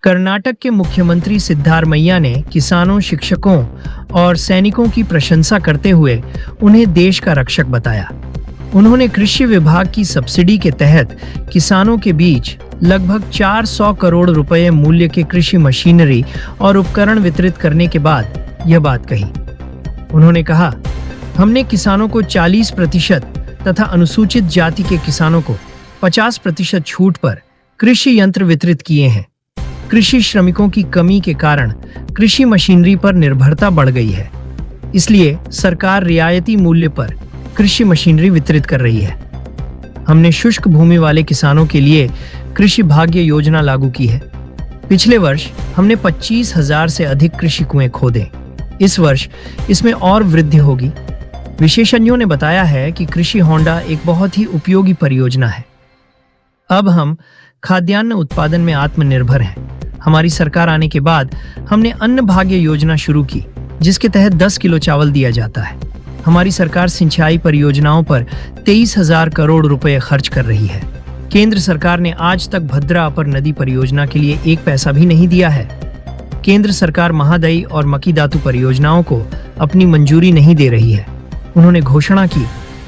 कर्नाटक के मुख्यमंत्री सिद्धारमैया ने किसानों, शिक्षकों और सैनिकों की प्रशंसा करते हुए उन्हें देश का रक्षक बताया। उन्होंने कृषि विभाग की सब्सिडी के तहत किसानों के बीच लगभग 400 करोड़ रुपए मूल्य के कृषि मशीनरी और उपकरण वितरित करने के बाद यह बात कही। उन्होंने कहा, हमने किसानों को 40% तथा अनुसूचित जाति के किसानों को 50% छूट पर कृषि यंत्र वितरित किए हैं। कृषि श्रमिकों की कमी के कारण कृषि मशीनरी पर निर्भरता बढ़ गई है, इसलिए सरकार रियायती मूल्य पर कृषि मशीनरी वितरित कर रही है। हमने शुष्क भूमि वाले किसानों के लिए कृषि भाग्य योजना लागू की है। पिछले वर्ष हमने 25,000 से अधिक कृषि कुएं खोदे। इस वर्ष इसमें और वृद्धि होगी। विशेषज्ञों ने बताया है कि कृषि होंडा एक बहुत ही उपयोगी परियोजना है। अब हम खाद्यान्न उत्पादन में आत्मनिर्भर हैं। हमारी सरकार आने के बाद हमने अन्न भाग्य योजना शुरू की, जिसके तहत 10 किलो चावल दिया जाता है। हमारी सरकार सिंचाई परियोजनाओं पर 23,000 करोड़ रुपए खर्च कर रही है। केंद्र सरकार ने आज तक भद्रा अपर नदी परियोजना के लिए 1 पैसा भी नहीं दिया है। केंद्र सरकार महादाई और मकीदातु परियोजनाओं को अपनी मंजूरी नहीं दे रही है। उन्होंने घोषणा की,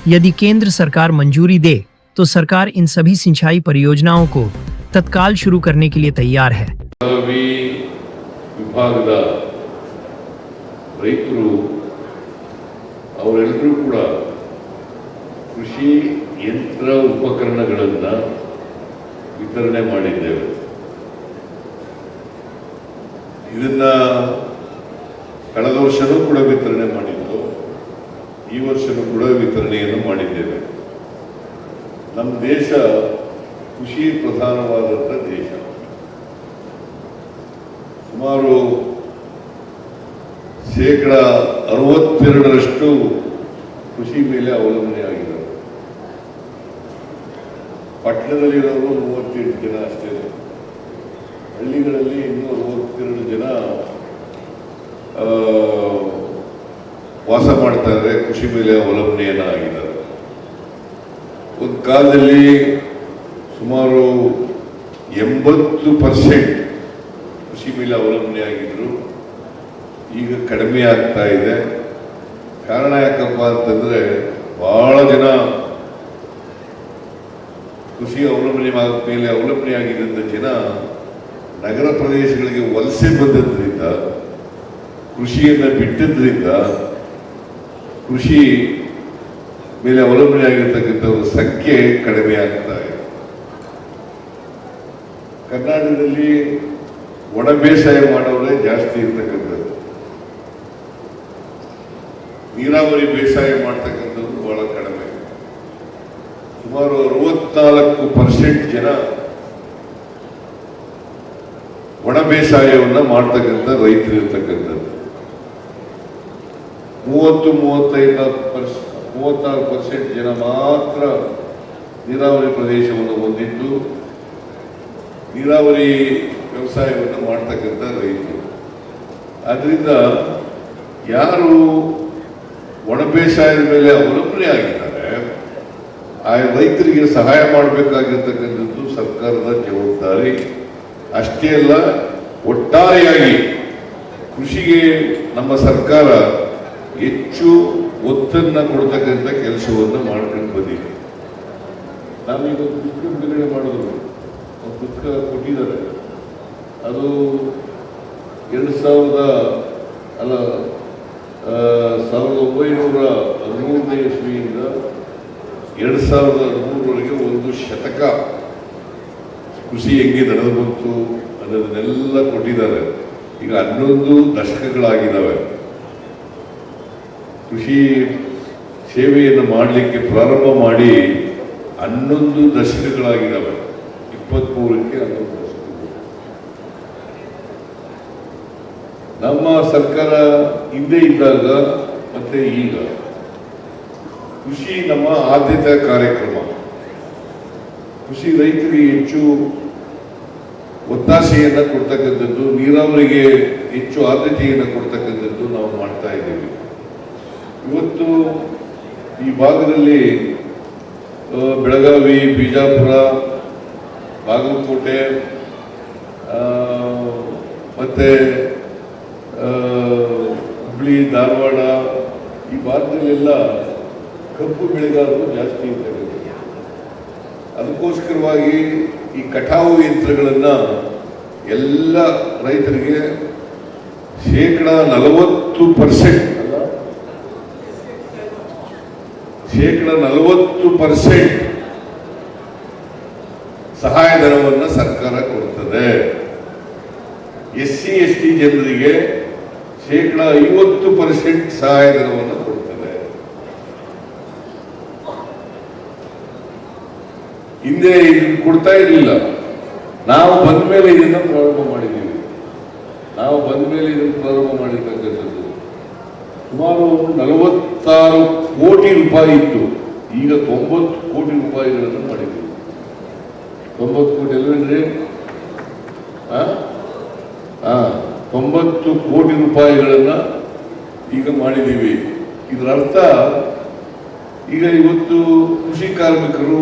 यदि केंद्र सरकार मंजूरी दे तो सरकार इन सभी सिंचाई परियोजनाओं को तत्काल शुरू करने के लिए तैयार है। ವಿಭಾಗದ ರೈತರು ಅವರೆಲ್ಲರೂ ಕೂಡ ಕೃಷಿ ಯಂತ್ರ ಉಪಕರಣಗಳನ್ನು ವಿತರಣೆ ಮಾಡಿದ್ದೇವೆ. ಇದನ್ನ ಕಳೆದ ವರ್ಷನೂ ಕೂಡ ವಿತರಣೆ ಮಾಡಿದ್ದು, ಈ ವರ್ಷನೂ ಕೂಡ ವಿತರಣೆಯನ್ನು ಮಾಡಿದ್ದೇವೆ. ನಮ್ಮ ದೇಶ ಕೃಷಿ ಪ್ರಧಾನವಾದಂಥ ದೇಶ. ಸುಮಾರು 62% ಕೃಷಿ ಮೇಲೆ ಅವಲಂಬನೆ ಆಗಿದ್ದಾರೆ. ಪಟ್ಟಣದಲ್ಲಿರೋರು 38 ಜನ ಅಷ್ಟೇ. ಹಳ್ಳಿಗಳಲ್ಲಿ ಇನ್ನೂ 62 ಜನ ವಾಸ ಮಾಡ್ತಾ ಇದ್ದಾರೆ, ಕೃಷಿ ಮೇಲೆ ಅವಲಂಬನೆಯನ್ನ ಆಗಿದ್ದಾರೆ. ಒಂದು ಕಾಲದಲ್ಲಿ ಸುಮಾರು 80% ಕೃಷಿ ಮೇಲೆ ಅವಲಂಬನೆ ಆಗಿದ್ರು. ಈಗ ಕಡಿಮೆ ಆಗ್ತಾ ಇದೆ. ಕಾರಣ ಯಾಕಪ್ಪ ಅಂತಂದ್ರೆ, ಬಹಳ ಜನ ಕೃಷಿ ಮೇಲೆ ಅವಲಂಬನೆ ಆಗಿದ್ದಂಥ ಜನ ನಗರ ಪ್ರದೇಶಗಳಿಗೆ ವಲಸೆ ಬಂದದ್ರಿಂದ, ಕೃಷಿಯನ್ನು ಬಿಟ್ಟಿದ್ರಿಂದ ಕೃಷಿ ಮೇಲೆ ಅವಲಂಬನೆ ಆಗಿರ್ತಕ್ಕಂಥವ್ರ ಸಂಖ್ಯೆ ಕಡಿಮೆ ಆಗ್ತಾ ಇದೆ. ಕರ್ನಾಟಕದಲ್ಲಿ ಒಣ ಬೇಸಾಯ ಮಾಡೋರೇ ಜಾಸ್ತಿ ಇರ್ತಕ್ಕಂಥದ್ದು. ನೀರಾವರಿ ಬೇಸಾಯ ಮಾಡ್ತಕ್ಕಂಥದ್ದು ಬಹಳ ಕಡಿಮೆ. ಸುಮಾರು 64% ಜನ ಒಣ ಬೇಸಾಯವನ್ನ ಮಾಡ್ತಕ್ಕಂಥ ರೈತರು ಇರ್ತಕ್ಕಂಥದ್ದು. 36% ಜನ ಮಾತ್ರ ನೀರಾವರಿ ಪ್ರದೇಶವನ್ನು ಹೊಂದಿದ್ದು ನೀರಾವರಿ ವ್ಯವಸಾಯವನ್ನು ಮಾಡ್ತಕ್ಕಂಥ ರೈತರು. ಆದ್ರಿಂದ ಯಾರು ಒಣ ಬೇಸಾಯದ ಮೇಲೆ ಅವಲಂಬನೆ ಆಗಿದ್ದಾರೆ, ಆ ರೈತರಿಗೆ ಸಹಾಯ ಮಾಡಬೇಕಾಗಿರ್ತಕ್ಕಂಥದ್ದು ಸರ್ಕಾರದ ಜವಾಬ್ದಾರಿ. ಅಷ್ಟೇ ಅಲ್ಲ, ಒಟ್ಟಾರೆಯಾಗಿ ಕೃಷಿಗೆ ನಮ್ಮ ಸರ್ಕಾರ ಹೆಚ್ಚು ಒತ್ತನ್ನು ಕೊಡ್ತಕ್ಕಂಥ ಕೆಲಸವನ್ನು ಮಾಡ್ಕೊಂಡು ಬಂದಿದೆ. ನಾವೀಗ ಪುಸ್ತಕ ಬಿಡುಗಡೆ ಮಾಡಿದ್ರು, ಒಂದು ಪುಸ್ತಕ ಕೊಟ್ಟಿದ್ದಾರೆ. ಅದು 1913ನೇ ಇಸ್ವಿಯಿಂದ 2013ವರೆಗೆ ಒಂದು ಶತಕ ಕೃಷಿ ಹೆಂಗೆ ನಡೆದು ಬಂತು ಅನ್ನೋದನ್ನೆಲ್ಲ ಕೊಟ್ಟಿದ್ದಾರೆ. ಈಗ 11 ದಶಕಗಳಾಗಿದ್ದಾವೆ. ಕೃಷಿ ಸೇವೆಯನ್ನು ಮಾಡಲಿಕ್ಕೆ ಪ್ರಾರಂಭ ಮಾಡಿ 11 ದಶಕಗಳಾಗಿದ್ದಾವೆ. 23ಕ್ಕೆ 11 ದಶಕಗಳು. ನಮ್ಮ ಸರ್ಕಾರ ಹಿಂದೆ ಇದ್ದಾಗ ಮತ್ತೆ ಈಗ ಕೃಷಿ ನಮ್ಮ ಆದ್ಯತಾ ಕಾರ್ಯಕ್ರಮ. ಕೃಷಿ ರೈತರಿಗೆ ಹೆಚ್ಚು ಒತ್ತಾಸೆಯನ್ನು ಕೊಡ್ತಕ್ಕಂಥದ್ದು, ನೀರಾವರಿಗೆ ಹೆಚ್ಚು ಆದ್ಯತೆಯನ್ನು ಕೊಡ್ತಕ್ಕಂಥದ್ದು ನಾವು ಮಾಡ್ತಾ ಇದ್ದೀವಿ. ಇವತ್ತು ಈ ಭಾಗದಲ್ಲಿ ಬೆಳಗಾವಿ, ಬಿಜಾಪುರ, ಬಾಗಲಕೋಟೆ, ಮತ್ತು ಹುಬ್ಳಿ ಧಾರವಾಡ ಈ ಭಾಗದಲ್ಲೆಲ್ಲ ಕಬ್ಬು ಬೆಳೆಗಾರರು ಜಾಸ್ತಿ ಇದ್ದಾರೆ. ಅದಕ್ಕೋಸ್ಕರವಾಗಿ ಈ ಕಟಾವು ಯಂತ್ರಗಳನ್ನು ಎಲ್ಲ ರೈತರಿಗೆ 40% ಅಲ್ಲ, 40% ಸಹಾಯಧನವನ್ನು ಸರ್ಕಾರ ಕೊಡ್ತದೆ. SC ST ಜನರಿಗೆ 50% ಸಹಾಯಧನವನ್ನು ಕೊಡ್ತದೆ. ಹಿಂದೆ ಇದನ್ನು ಕೊಡ್ತಾ ಇರಲಿಲ್ಲ. ನಾವು ಬಂದ ಮೇಲೆ ಇದನ್ನು ಪ್ರಾರಂಭ ಮಾಡಿದ್ದೀವಿ. ಮಾಡಿರ್ತಕ್ಕಂಥದ್ದು ಸುಮಾರು 46 ಕೋಟಿ ರೂಪಾಯಿ ಇತ್ತು. ಈಗ 90 ಕೋಟಿ ರೂಪಾಯಿಗಳನ್ನು ಮಾಡಿದ್ದೀವಿ. 90 ಕೋಟಿ ಅಲ್ವೇನ್ರಿ? 90 ಕೋಟಿ ರೂಪಾಯಿಗಳನ್ನು ಈಗ ಮಾಡಿದ್ದೀವಿ. ಇದರ ಅರ್ಥ ಈಗ ಇವತ್ತು ಕೃಷಿ ಕಾರ್ಮಿಕರು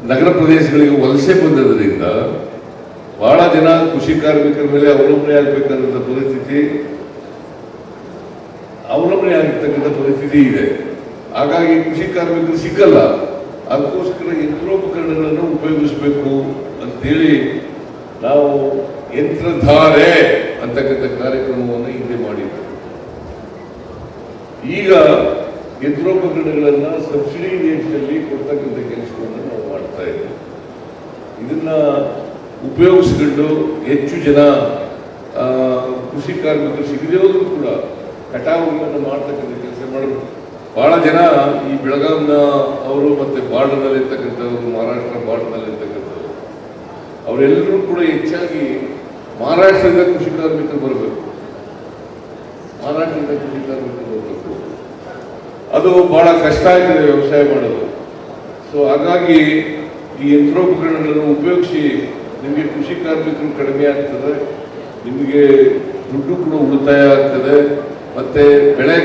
ನಗರ ಪ್ರದೇಶಗಳಿಗೆ ವಲಸೆ ಬಂದದ್ರಿಂದ ಬಹಳ ಜನ ಕೃಷಿ ಕಾರ್ಮಿಕರ ಮೇಲೆ ಅವಲಂಬನೆ ಆಗಬೇಕಾದಂಥ ಪರಿಸ್ಥಿತಿ ಇದೆ. ಹಾಗಾಗಿ ಕೃಷಿ ಕಾರ್ಮಿಕರು ಸಿಕ್ಕಲ್ಲ. ಅದಕ್ಕೋಸ್ಕರ ಯಂತ್ರೋಪಕರಣಗಳನ್ನು ಉಪಯೋಗಿಸಬೇಕು ಅಂತೇಳಿ ನಾವು ಯಂತ್ರಧಾರೆ ಅಂತಕ್ಕಂಥ ಕಾರ್ಯಕ್ರಮವನ್ನು ಹಿಂದೆ ಮಾಡಿದ್ದೇವೆ. ಈಗ ಯಂತ್ರೋಪಕರಣಗಳನ್ನು ಸಬ್ಸಿಡಿ ರೇಟ್ನಲ್ಲಿ ಕೊಡ್ತಕ್ಕಂಥ ಕೆಲಸವನ್ನು ನಾವು ಮಾಡ್ತಾ ಇದ್ದೇವೆ. ಇದನ್ನ ಉಪಯೋಗಿಸಿಕೊಂಡು ಹೆಚ್ಚು ಜನ ಕೃಷಿ ಕಾರ್ಮಿಕರು ಸಿಗದೇ ಹೋದ್ರು ಕೂಡ ಕಟಾವುಗಳನ್ನು ಮಾಡ್ತಕ್ಕಂಥ ಕೆಲಸ ಮಾಡಬೇಕು. ಬಹಳ ಜನ ಈ ಬೆಳಗಾಂನ ಅವರು ಮತ್ತೆ ಬಾರ್ಡರ್ನಲ್ಲಿ ಇರ್ತಕ್ಕಂಥವ್ರು, ಮಹಾರಾಷ್ಟ್ರ ಬಾರ್ಡರ್ನಲ್ಲಿ ಇರ್ತಕ್ಕಂಥವ್ರು, ಅವರೆಲ್ಲರೂ ಕೂಡ ಹೆಚ್ಚಾಗಿ ಮಹಾರಾಷ್ಟ್ರದಿಂದ ಕೃಷಿ ಕಾರ್ಮಿಕರು ಬರಬೇಕು. ಅದು ಬಹಳ ಕಷ್ಟ ಆಗ್ತದೆ ವ್ಯವಸಾಯ ಮಾಡೋದು. ಸೊ ಹಾಗಾಗಿ ಈ ಯಂತ್ರೋಪಕರಣಗಳನ್ನು ಉಪಯೋಗಿಸಿ ನಿಮಗೆ ಕೃಷಿ ಕಾರ್ಮಿಕರು ಕಡಿಮೆ ಆಗ್ತದೆ, ನಿಮಗೆ ದುಡ್ಡು ಕೂಡ ಉಳಿತಾಯ ಆಗ್ತದೆ, ಮತ್ತೆ ಬೆಳೆ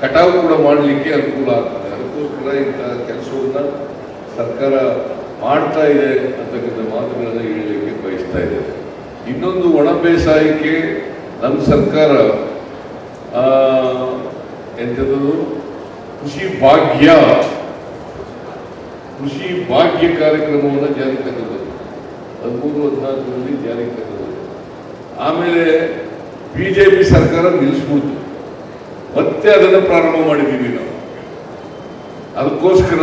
ಕಟಾವು ಕೂಡ ಮಾಡಲಿಕ್ಕೆ ಅನುಕೂಲ ಆಗ್ತದೆ. ಅದಕ್ಕೋಸ್ಕರ ಇಂಥ ಕೆಲಸವನ್ನ ಸರ್ಕಾರ ಮಾಡ್ತಾ ಇದೆ ಅಂತಕ್ಕಂಥ ಮಾತುಗಳನ್ನು ಹೇಳಲಿಕ್ಕೆ ಬಯಸ್ತಾ ಇದೆ. ಇನ್ನೊಂದು ಒಣ ಬೇಸಾಯಕ್ಕೆ ನಮ್ಮ ಸರ್ಕಾರ ಎಂಥದ್ದು ಕೃಷಿ ಭಾಗ್ಯ ಕಾರ್ಯಕ್ರಮವನ್ನು ಜಾರಿಗೆ ತಂದದ್ದು 13-14ರಲ್ಲಿ ಜಾರಿಗೆ ತಂದದ್ದು. ಆಮೇಲೆ ಬಿಜೆಪಿ ಸರ್ಕಾರ ನಿಲ್ಲಿಸ್ಬೋದು, ಮತ್ತೆ ಅದನ್ನು ಪ್ರಾರಂಭ ಮಾಡಿದ್ದೀವಿ ನಾವು. ಅದಕ್ಕೋಸ್ಕರ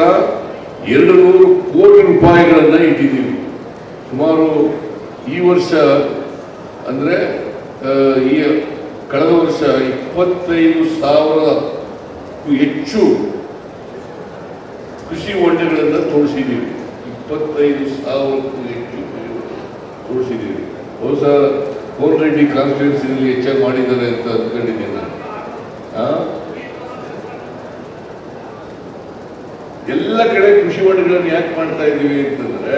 200 ಕೋಟಿ ರೂಪಾಯಿಗಳನ್ನು ಇಟ್ಟಿದ್ದೀವಿ. ಸುಮಾರು ಈ ವರ್ಷ ಅಂದರೆ ಈ ಕಳೆದ ವರ್ಷ 25,000ಕ್ಕೂ ಹೆಚ್ಚು ಕೃಷಿ ಹೊಂಡಗಳನ್ನು ತೋರಿಸಿದ್ದೀವಿ. 25,000ಕ್ಕೂ ಹೆಚ್ಚು ತೋರಿಸಿದ್ದೀವಿ. ಬಹುಶಃ ಕೋನರೆಡ್ಡಿ ಕಾನ್ಸ್ಟಿಟ್ಯೂನ್ಸಿನಲ್ಲಿ ಹೆಚ್ಚಾಗಿ ಮಾಡಿದ್ದಾರೆ ಅಂತ ಅಂದ್ಕೊಂಡಿದ್ದೀನಿ ನಾನು. ಎಲ್ಲ ಕಡೆ ಕೃಷಿ ಹೊಂಡಗಳನ್ನು ಯಾಕೆ ಮಾಡ್ತಾ ಇದ್ದೀವಿ ಅಂತಂದ್ರೆ